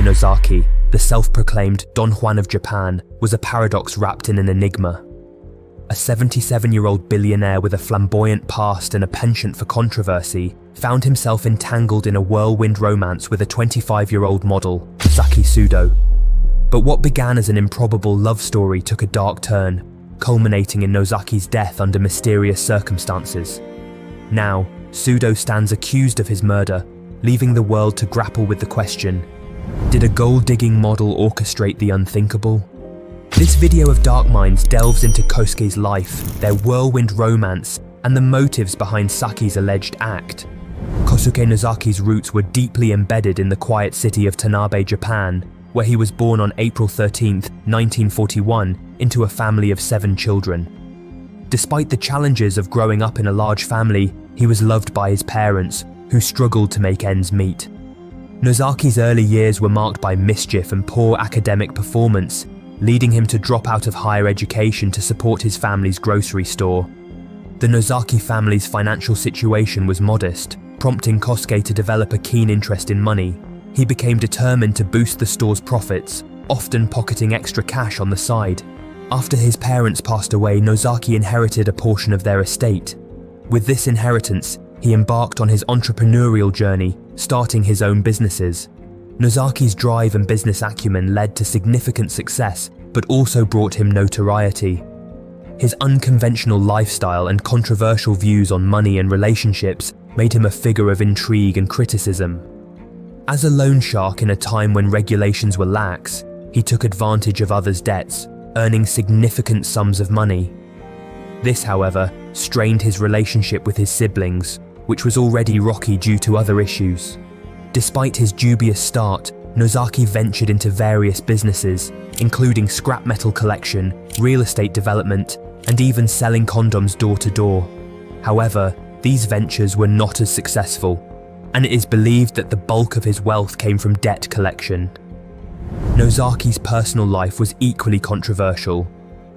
Nozaki, the self-proclaimed Don Juan of Japan, was a paradox wrapped in an enigma. A 77-year-old billionaire with a flamboyant past and a penchant for controversy found himself entangled in a whirlwind romance with a 25-year-old model, Saki Sudo. But what began as an improbable love story took a dark turn, culminating in Nozaki's death under mysterious circumstances. Now, Sudo stands accused of his murder, leaving the world to grapple with the question: did a gold-digging model orchestrate the unthinkable? This video of Darkminds delves into Kosuke's life, their whirlwind romance, and the motives behind Saki's alleged act. Kosuke Nozaki's roots were deeply embedded in the quiet city of Tanabe, Japan, where he was born on April 13, 1941, into a family of 7 children. Despite the challenges of growing up in a large family, he was loved by his parents, who struggled to make ends meet. Nozaki's early years were marked by mischief and poor academic performance, leading him to drop out of higher education to support his family's grocery store. The Nozaki family's financial situation was modest, prompting Kosuke to develop a keen interest in money. He became determined to boost the store's profits, often pocketing extra cash on the side. After his parents passed away, Nozaki inherited a portion of their estate. With this inheritance, he embarked on his entrepreneurial journey, starting his own businesses. Nozaki's drive and business acumen led to significant success, but also brought him notoriety. His unconventional lifestyle and controversial views on money and relationships made him a figure of intrigue and criticism. As a loan shark in a time when regulations were lax, he took advantage of others' debts, earning significant sums of money. This, however, strained his relationship with his siblings, which was already rocky due to other issues. Despite his dubious start, Nozaki ventured into various businesses, including scrap metal collection, real estate development, and even selling condoms door to door. However, these ventures were not as successful, and it is believed that the bulk of his wealth came from debt collection. Nozaki's personal life was equally controversial.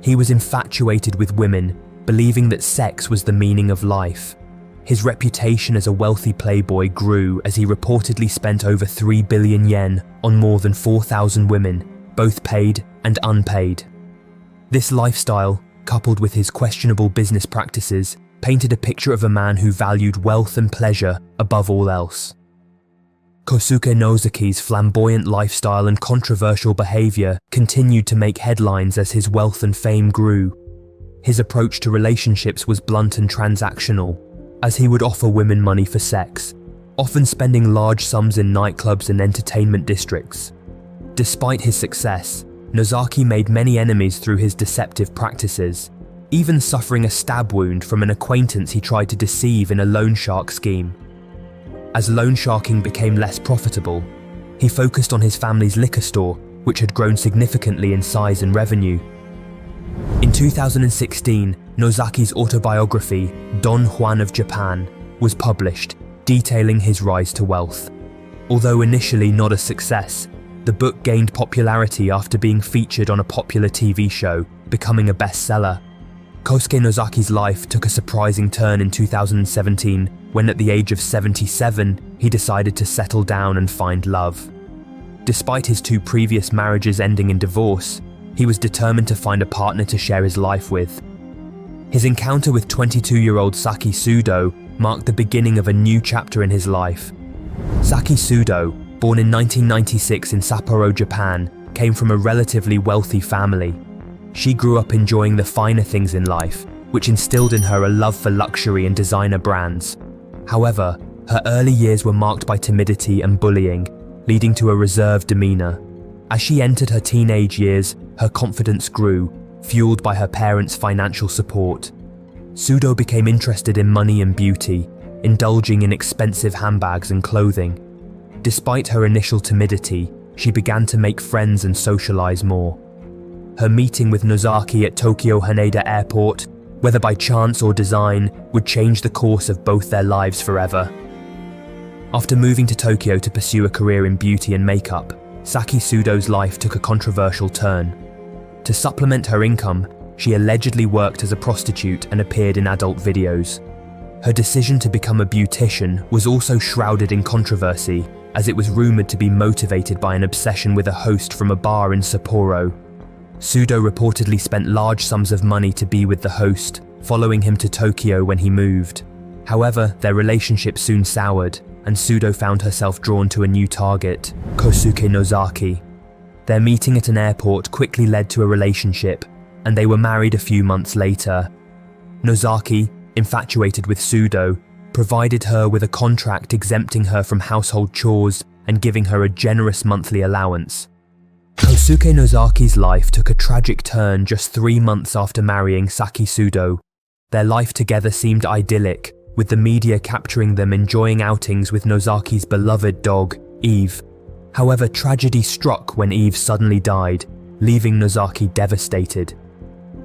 He was infatuated with women, believing that sex was the meaning of life. His reputation as a wealthy playboy grew as he reportedly spent over 3 billion yen on more than 4,000 women, both paid and unpaid. This lifestyle, coupled with his questionable business practices, painted a picture of a man who valued wealth and pleasure above all else. Kosuke Nozaki's flamboyant lifestyle and controversial behavior continued to make headlines as his wealth and fame grew. His approach to relationships was blunt and transactional, as he would offer women money for sex, often spending large sums in nightclubs and entertainment districts. Despite his success, Nozaki made many enemies through his deceptive practices, even suffering a stab wound from an acquaintance he tried to deceive in a loan shark scheme. As loan sharking became less profitable, he focused on his family's liquor store, which had grown significantly in size and revenue. In 2016, Nozaki's autobiography, Don Juan of Japan, was published, detailing his rise to wealth. Although initially not a success, the book gained popularity after being featured on a popular TV show, becoming a bestseller. Kosuke Nozaki's life took a surprising turn in 2017 when, at the age of 77, he decided to settle down and find love. Despite his 2 previous marriages ending in divorce, he was determined to find a partner to share his life with. His encounter with 22-year-old Saki Sudo marked the beginning of a new chapter in his life. Saki Sudo, born in 1996 in Sapporo, Japan, came from a relatively wealthy family. She grew up enjoying the finer things in life, which instilled in her a love for luxury and designer brands. However, her early years were marked by timidity and bullying, leading to a reserved demeanor. As she entered her teenage years, her confidence grew, fueled by her parents' financial support. Sudo became interested in money and beauty, indulging in expensive handbags and clothing. Despite her initial timidity, she began to make friends and socialize more. Her meeting with Nozaki at Tokyo Haneda Airport, whether by chance or design, would change the course of both their lives forever. After moving to Tokyo to pursue a career in beauty and makeup, Saki Sudo's life took a controversial turn. To supplement her income, she allegedly worked as a prostitute and appeared in adult videos. Her decision to become a beautician was also shrouded in controversy, as it was rumored to be motivated by an obsession with a host from a bar in Sapporo. Sudo reportedly spent large sums of money to be with the host, following him to Tokyo when he moved. However, their relationship soon soured, and Sudo found herself drawn to a new target, Kosuke Nozaki. Their meeting at an airport quickly led to a relationship, and they were married a few months later. Nozaki, infatuated with Sudo, provided her with a contract exempting her from household chores and giving her a generous monthly allowance. Kosuke Nozaki's life took a tragic turn just 3 months after marrying Saki Sudo. Their life together seemed idyllic, with the media capturing them enjoying outings with Nozaki's beloved dog, Eve. However, tragedy struck when Eve suddenly died, leaving Nozaki devastated.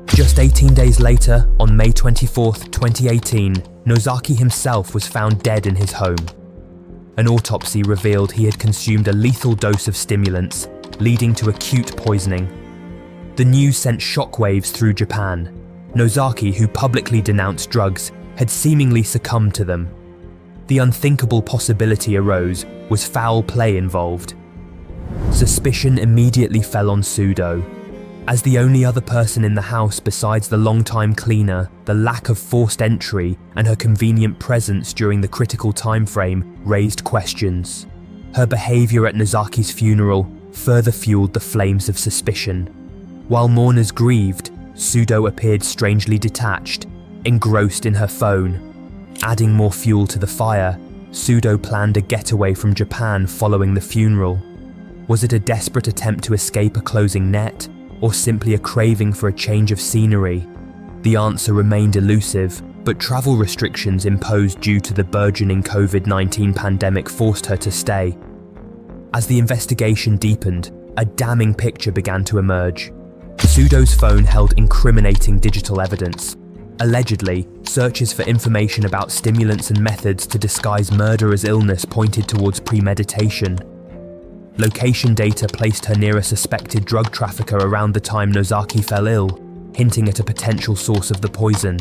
Just 18 days later, on May 24, 2018, Nozaki himself was found dead in his home. An autopsy revealed he had consumed a lethal dose of stimulants, leading to acute poisoning. The news sent shockwaves through Japan. Nozaki, who publicly denounced drugs, had seemingly succumbed to them. The unthinkable possibility arose: was foul play involved? Suspicion immediately fell on Sudo. As the only other person in the house besides the longtime cleaner, the lack of forced entry and her convenient presence during the critical time frame raised questions. Her behaviour at Nozaki's funeral further fueled the flames of suspicion. While mourners grieved, Sudo appeared strangely detached, engrossed in her phone. Adding more fuel to the fire, Sudo planned a getaway from Japan following the funeral. Was it a desperate attempt to escape a closing net, or simply a craving for a change of scenery? The answer remained elusive, but travel restrictions imposed due to the burgeoning COVID-19 pandemic forced her to stay. As the investigation deepened, a damning picture began to emerge. Sudo's phone held incriminating digital evidence. Allegedly, searches for information about stimulants and methods to disguise murder as illness pointed towards premeditation. Location data placed her near a suspected drug trafficker around the time Nozaki fell ill, hinting at a potential source of the poison.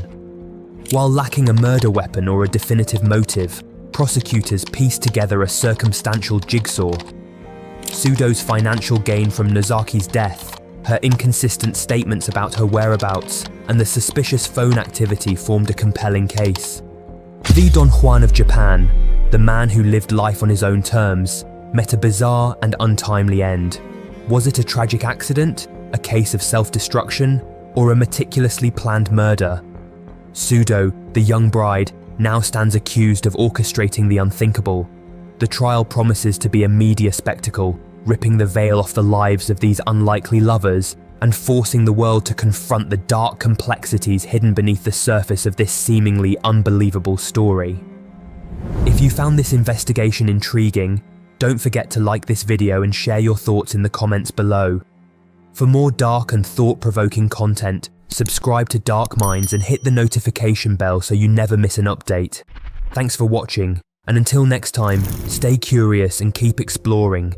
While lacking a murder weapon or a definitive motive, prosecutors pieced together a circumstantial jigsaw. Sudo's financial gain from Nozaki's death, her inconsistent statements about her whereabouts, and the suspicious phone activity formed a compelling case. The Don Juan of Japan, the man who lived life on his own terms, met a bizarre and untimely end. Was it a tragic accident, a case of self-destruction, or a meticulously planned murder? Sudo, the young bride, now stands accused of orchestrating the unthinkable. The trial promises to be a media spectacle, ripping the veil off the lives of these unlikely lovers and forcing the world to confront the dark complexities hidden beneath the surface of this seemingly unbelievable story. If you found this investigation intriguing, don't forget to like this video and share your thoughts in the comments below. For more dark and thought-provoking content, subscribe to Dark Minds and hit the notification bell so you never miss an update. Thanks for watching, and until next time, stay curious and keep exploring.